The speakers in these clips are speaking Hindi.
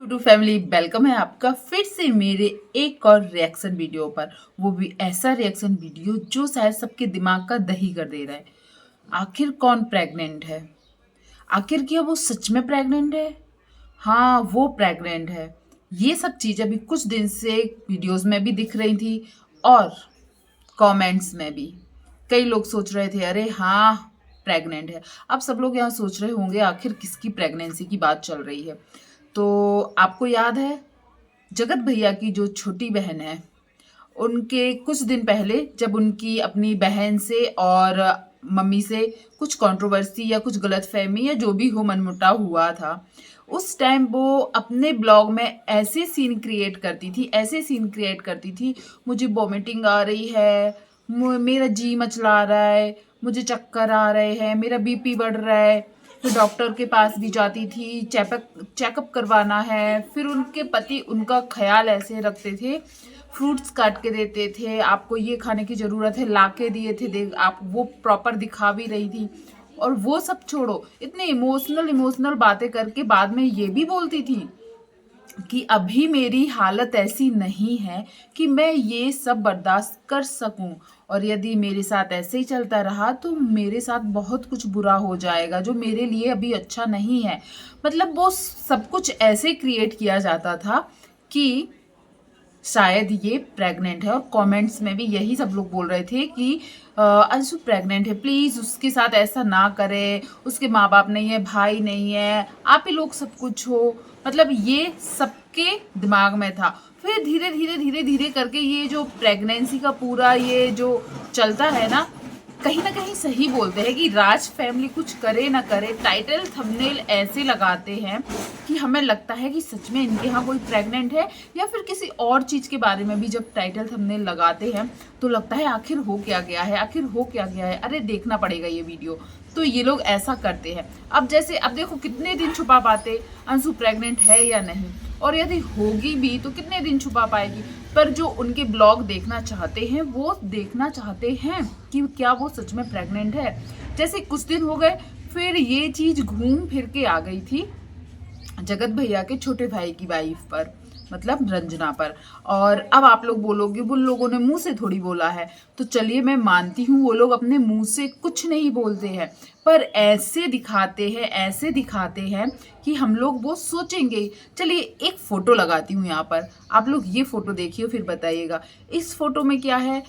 टू फैमिली वेलकम है आपका फिर से मेरे एक और रिएक्शन वीडियो पर। वो भी ऐसा रिएक्शन वीडियो जो शायद सबके दिमाग का दही कर दे रहा है। आखिर कौन प्रेग्नेंट है? आखिर क्या वो सच में प्रेग्नेंट है? हाँ, वो प्रेग्नेंट है। ये सब चीज़ अभी कुछ दिन से वीडियोस में भी दिख रही थी और कमेंट्स में भी। कई लोग सोच रहे थे अरे हाँ प्रेग्नेंट है। अब सब लोग यहाँ सोच रहे होंगे आखिर किसकी प्रेगनेंसी की बात चल रही है। तो आपको याद है जगत भैया की जो छोटी बहन है, उनके कुछ दिन पहले जब उनकी अपनी बहन से और मम्मी से कुछ कंट्रोवर्सी या कुछ गलतफहमी या जो भी हो मनमुटाव हुआ था, उस टाइम वो अपने ब्लॉग में ऐसे सीन क्रिएट करती थी, ऐसे सीन क्रिएट करती थी, मुझे वॉमिटिंग आ रही है, मेरा जी मचला रहा है, मुझे चक्कर आ रहे हैं, मेरा बीपी बढ़ रहा है। फिर डॉक्टर के पास भी जाती थी, चेकअप करवाना है। फिर उनके पति उनका ख्याल ऐसे रखते थे, फ्रूट्स काट के देते थे, आपको ये खाने की ज़रूरत है ला के दिए थे, देख आप वो प्रॉपर दिखा भी रही थी। और वो सब छोड़ो, इतने इमोशनल इमोशनल बातें करके बाद में ये भी बोलती थी कि अभी मेरी हालत ऐसी नहीं है कि मैं ये सब बर्दाश्त कर सकूं, और यदि मेरे साथ ऐसे ही चलता रहा तो मेरे साथ बहुत कुछ बुरा हो जाएगा जो मेरे लिए अभी अच्छा नहीं है। मतलब वो सब कुछ ऐसे क्रिएट किया जाता था कि शायद ये प्रेग्नेंट है। और कमेंट्स में भी यही सब लोग बोल रहे थे कि अंशु प्रेग्नेंट है, प्लीज़ उसके साथ ऐसा ना करें, उसके माँ बाप नहीं है, भाई नहीं है, आप ही लोग सब कुछ हो। मतलब ये सबके दिमाग में था। फिर धीरे धीरे धीरे धीरे करके ये जो प्रेगनेंसी का पूरा ये जो चलता है ना कहीं सही बोलते हैं कि राज फैमिली कुछ करे ना करे, टाइटल थंबनेल ऐसे लगाते हैं कि हमें लगता है कि सच में इनके यहाँ कोई प्रेग्नेंट है, या फिर किसी और चीज़ के बारे में भी जब टाइटल थंबनेल लगाते हैं तो लगता है आखिर हो क्या गया है, आखिर हो क्या गया है, अरे देखना पड़ेगा ये वीडियो। तो ये लोग ऐसा करते हैं। अब जैसे अब देखो कितने दिन छुपा पाते अंशु प्रेग्नेंट है या नहीं, और यदि होगी भी तो कितने दिन छुपा पाएगी। पर जो उनके ब्लॉग देखना चाहते हैं वो देखना चाहते हैं कि क्या वो सच में प्रेग्नेंट है। जैसे कुछ दिन हो गए फिर ये चीज़ घूम फिर के आ गई थी जगत भैया के छोटे भाई की वाइफ पर, मतलब रंजना पर। और अब आप लोग बोलोगे वो लोगों ने मुंह से थोड़ी बोला है, तो चलिए मैं मानती हूँ वो लोग अपने मुंह से कुछ नहीं बोलते हैं, पर ऐसे दिखाते हैं कि हम लोग वो सोचेंगे। चलिए एक फोटो लगाती हूँ यहाँ पर, आप लोग ये फोटो देखिए फिर बताइएगा। इस फोटो में क्या है,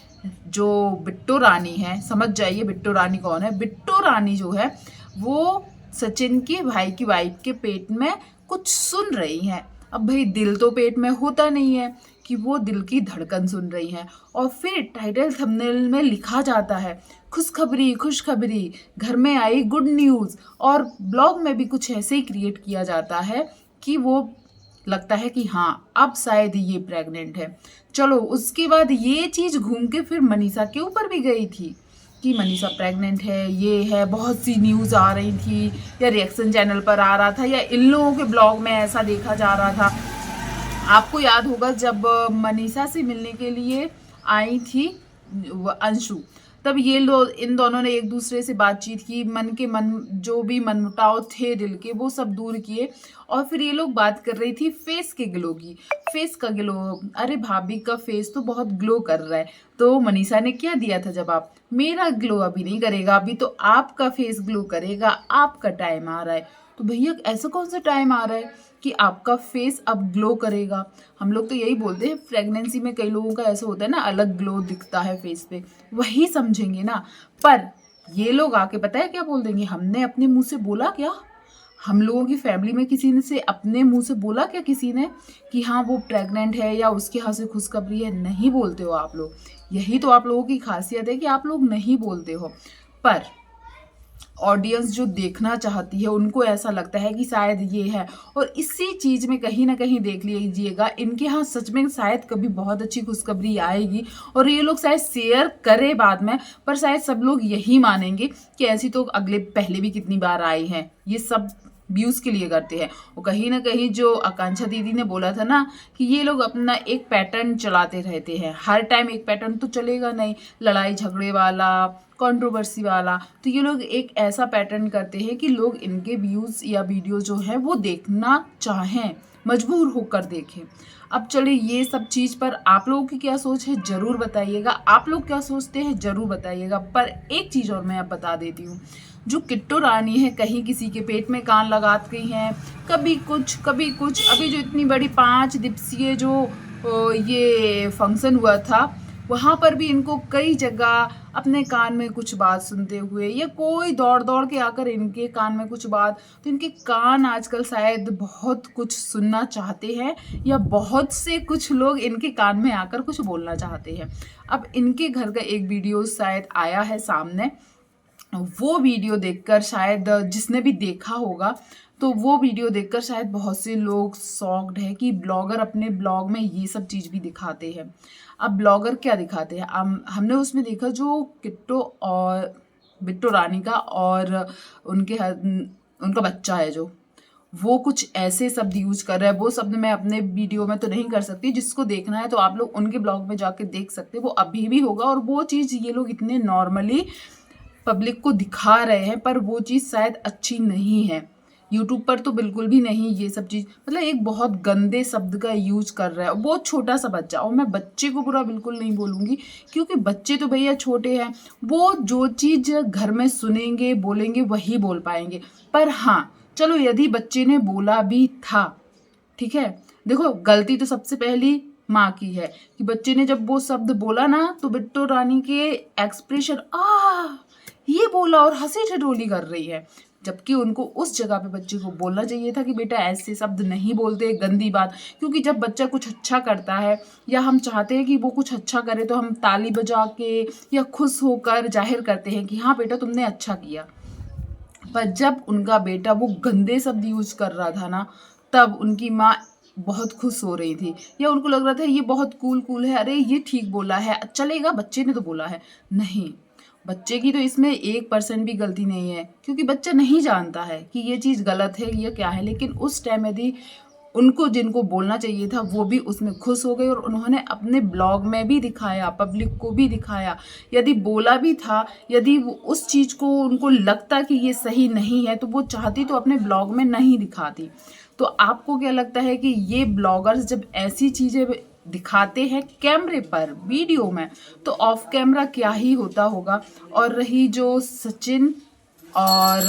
जो बिट्टो रानी है, समझ जाइए बिट्टो रानी कौन है। बिट्टो रानी जो है वो सचिन के भाई की वाइफ के पेट में कुछ सुन रही हैं। अब भाई दिल तो पेट में होता नहीं है कि वो दिल की धड़कन सुन रही हैं। और फिर टाइटल थंबनेल में लिखा जाता है खुशखबरी खुशखबरी, घर में आई गुड न्यूज़। और ब्लॉग में भी कुछ ऐसे ही क्रिएट किया जाता है कि वो लगता है कि हाँ अब शायद ये प्रेग्नेंट है। चलो उसके बाद ये चीज़ घूम के फिर मनीषा के ऊपर भी गई थी कि मनीषा प्रेग्नेंट है, ये है, बहुत सी न्यूज़ आ रही थी, या रिएक्शन चैनल पर आ रहा था, या इन लोगों के ब्लॉग में ऐसा देखा जा रहा था। आपको याद होगा जब मनीषा से मिलने के लिए आई थी अंशु, तब ये लोग इन दोनों ने एक दूसरे से बातचीत की, मन जो भी मनमुटाव थे दिल के वो सब दूर किए। और फिर ये लोग बात कर रही थी फेस के ग्लो की, फेस का ग्लो, अरे भाभी का फेस तो बहुत ग्लो कर रहा है। तो मनीषा ने क्या दिया था जवाब, मेरा ग्लो अभी नहीं करेगा, अभी तो आपका फेस ग्लो करेगा, आपका टाइम आ रहा है। तो भैया ऐसा कौन सा टाइम आ रहा है कि आपका फेस अब ग्लो करेगा? हम लोग तो यही बोलते हैं प्रेगनेंसी में कई लोगों का ऐसा होता है ना, अलग ग्लो दिखता है फेस पे, वही समझेंगे ना। पर ये लोग आके पता है क्या बोल देंगे, हमने अपने मुंह से बोला क्या, हम लोगों की फैमिली में किसी ने से अपने मुंह से बोला क्या किसी ने कि हाँ वो प्रेग्नेंट है या उसके यहाँ से खुशखबरी है? नहीं बोलते हो आप लोग। यही तो आप लोगों की खासियत है कि आप लोग नहीं बोलते हो। पर ऑडियंस जो देखना चाहती है उनको ऐसा लगता है कि शायद ये है। और इसी चीज़ में कहीं ना कहीं देख लीजिएगा इनके यहाँ सच में शायद कभी बहुत अच्छी खुशखबरी आएगी, और ये लोग शायद शेयर करें बाद में, पर शायद सब लोग यही मानेंगे कि ऐसी तो अगले पहले भी कितनी बार आई हैं, ये सब व्यूज़ के लिए करते हैं। और कहीं ना कहीं जो आकांक्षा दीदी ने बोला था ना कि ये लोग अपना एक पैटर्न चलाते रहते हैं, हर टाइम एक पैटर्न तो चलेगा नहीं, लड़ाई झगड़े वाला, कंट्रोवर्सी वाला। तो ये लोग एक ऐसा पैटर्न करते हैं कि लोग इनके व्यूज़ या वीडियो जो है वो देखना चाहें, मजबूर होकर देखें। अब चलिए ये सब चीज़ पर आप लोगों की क्या सोच है ज़रूर बताइएगा, आप लोग क्या सोचते हैं ज़रूर बताइएगा। पर एक चीज़ और मैं अब बता देती हूँ, जो किट्टू रानी है कहीं किसी के पेट में कान लगाती हैं, कभी कुछ कभी कुछ। अभी जो इतनी बड़ी 5 दिवसीय जो ये फंक्शन हुआ था, वहाँ पर भी इनको कई जगह अपने कान में कुछ बात सुनते हुए, या कोई दौड़ दौड़ के आकर इनके कान में कुछ बात, तो इनके कान आजकल शायद बहुत कुछ सुनना चाहते हैं, या बहुत से कुछ लोग इनके कान में आकर कुछ बोलना चाहते हैं। अब इनके घर का एक वीडियो शायद आया है सामने, वो वीडियो देखकर शायद जिसने भी देखा होगा, तो वो वीडियो देखकर शायद बहुत से लोग शॉक्ड है कि ब्लॉगर अपने ब्लॉग में ये सब चीज़ भी दिखाते हैं। अब ब्लॉगर क्या दिखाते हैं, हमने उसमें देखा जो किट्टू और बिट्टू रानी का और उनका बच्चा है, जो वो कुछ ऐसे शब्द यूज कर रहा है। वो शब्द मैं अपने वीडियो में तो नहीं कर सकती, जिसको देखना है तो आप लोग उनके ब्लॉग में जाके देख सकते हैं, वो अभी भी होगा। और वो चीज़ ये लोग इतने नॉर्मली पब्लिक को दिखा रहे हैं, पर वो चीज़ शायद अच्छी नहीं है। यूट्यूब पर तो बिल्कुल भी नहीं ये सब चीज़, मतलब एक बहुत गंदे शब्द का यूज कर रहा है बहुत छोटा सा बच्चा। और मैं बच्चे को बुरा बिल्कुल नहीं बोलूँगी, क्योंकि बच्चे तो भैया छोटे हैं, वो जो चीज़ घर में सुनेंगे बोलेंगे वही बोल पाएंगे। पर हाँ चलो, यदि बच्चे ने बोला भी था, ठीक है, देखो गलती तो सबसे पहली माँ की है कि बच्चे ने जब वो शब्द बोला ना, तो बिट्टू रानी के एक्सप्रेशन ये बोला और हंसी ठिठोली कर रही है, जबकि उनको उस जगह पे बच्चे को बोलना चाहिए था कि बेटा ऐसे शब्द नहीं बोलते, गंदी बात। क्योंकि जब बच्चा कुछ अच्छा करता है, या हम चाहते हैं कि वो कुछ अच्छा करे, तो हम ताली बजा के या खुश होकर जाहिर करते हैं कि हाँ बेटा तुमने अच्छा किया। पर जब उनका बेटा वो गंदे शब्द यूज कर रहा था ना, तब उनकी माँ बहुत खुश हो रही थी, या उनको लग रहा था ये बहुत कूल है, अरे ये ठीक बोला है, चलेगा, बच्चे ने तो बोला है। नहीं, बच्चे की तो इसमें 1% भी गलती नहीं है, क्योंकि बच्चा नहीं जानता है कि ये चीज़ गलत है या क्या है। लेकिन उस टाइम यदि उनको जिनको बोलना चाहिए था वो भी उसमें खुश हो गए, और उन्होंने अपने ब्लॉग में भी दिखाया, पब्लिक को भी दिखाया। यदि बोला भी था, यदि उस चीज़ को उनको लगता कि ये सही नहीं है, तो वो चाहती तो अपने ब्लॉग में नहीं दिखाती। तो आपको क्या लगता है कि ये ब्लॉगर्स जब ऐसी चीज़ें दिखाते हैं कैमरे पर, वीडियो में, तो ऑफ कैमरा क्या ही होता होगा। और रही जो सचिन और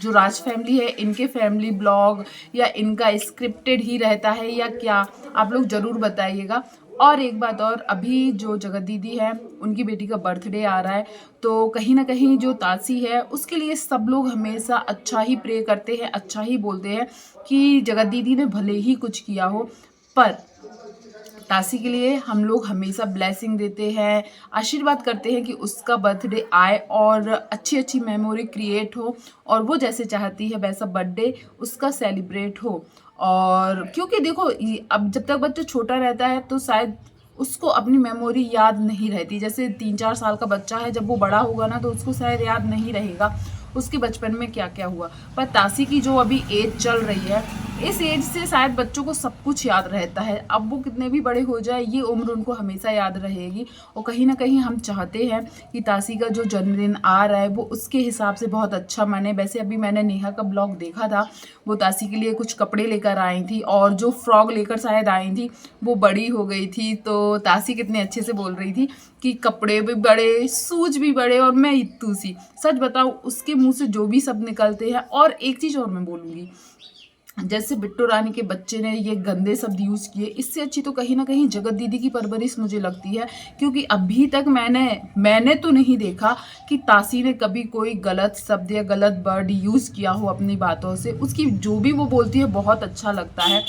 जो राज फैमिली है, इनके फैमिली ब्लॉग या इनका स्क्रिप्टेड ही रहता है या क्या, आप लोग ज़रूर बताइएगा। और एक बात और, अभी जो जगत दीदी है उनकी बेटी का बर्थडे आ रहा है, तो कहीं ना कहीं जो तासी है उसके लिए सब लोग हमेशा अच्छा ही प्रे करते हैं, अच्छा ही बोलते हैं कि जगत दीदी ने भले ही कुछ किया हो, पर तासी के लिए हम लोग हमेशा ब्लेसिंग देते हैं, आशीर्वाद करते हैं कि उसका बर्थडे आए और अच्छी अच्छी मेमोरी क्रिएट हो, और वो जैसे चाहती है वैसा बर्थडे उसका सेलिब्रेट हो। और क्योंकि देखो अब जब तक बच्चा छोटा रहता है तो शायद उसको अपनी मेमोरी याद नहीं रहती। जैसे 3-4 साल का बच्चा है, जब वो बड़ा होगा ना तो उसको शायद याद नहीं रहेगा उसके बचपन में क्या क्या हुआ। पर तासी की जो अभी एज चल रही है, इस एज से शायद बच्चों को सब कुछ याद रहता है। अब वो कितने भी बड़े हो जाए, ये उम्र उनको हमेशा याद रहेगी। और कहीं ना कहीं हम चाहते हैं कि तासी का जो जन्मदिन आ रहा है वो उसके हिसाब से बहुत अच्छा माने। वैसे अभी मैंने नेहा का ब्लॉग देखा था, वो तासी के लिए कुछ कपड़े लेकर आई थी, और जो फ्रॉक लेकर शायद आई थी वो बड़ी हो गई थी। तो तासी कितने अच्छे से बोल रही थी कि कपड़े भी बड़े, सूज भी बड़े, और मैं इत्तू सी। सच बताऊं, उसके मुंह से जो भी शब्द निकलते हैं। और एक चीज़ और मैं बोलूँगी, जैसे बिट्टू रानी के बच्चे ने ये गंदे शब्द यूज किए, इससे अच्छी तो कहीं ना कहीं जगत दीदी की परवरिश मुझे लगती है। क्योंकि अभी तक मैंने तो नहीं देखा कि तासी ने कभी कोई गलत शब्द या गलत वर्ड यूज किया हो अपनी बातों से। उसकी जो भी वो बोलती है बहुत अच्छा लगता है।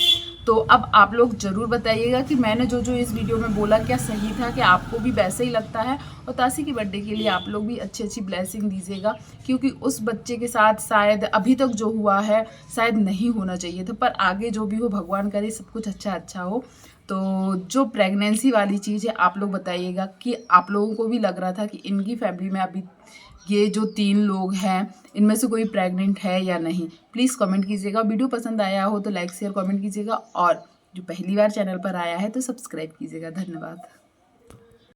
तो अब आप लोग ज़रूर बताइएगा कि मैंने जो जो इस वीडियो में बोला क्या सही था, कि आपको भी वैसे ही लगता है। और तासी की बर्थडे के लिए आप लोग भी अच्छी अच्छी ब्लेसिंग दीजिएगा, क्योंकि उस बच्चे के साथ शायद अभी तक जो हुआ है शायद नहीं होना चाहिए था। पर आगे जो भी हो, भगवान करे सब कुछ अच्छा अच्छा हो। तो जो प्रेगनेंसी वाली चीज़ है, आप लोग बताइएगा कि आप लोगों को भी लग रहा था कि इनकी फैमिली में अभी ये जो 3 लोग हैं इनमें से कोई प्रेग्नेंट है या नहीं। प्लीज़ कमेंट कीजिएगा। वीडियो पसंद आया हो तो लाइक शेयर कमेंट कीजिएगा, और जो पहली बार चैनल पर आया है तो सब्सक्राइब कीजिएगा। धन्यवाद।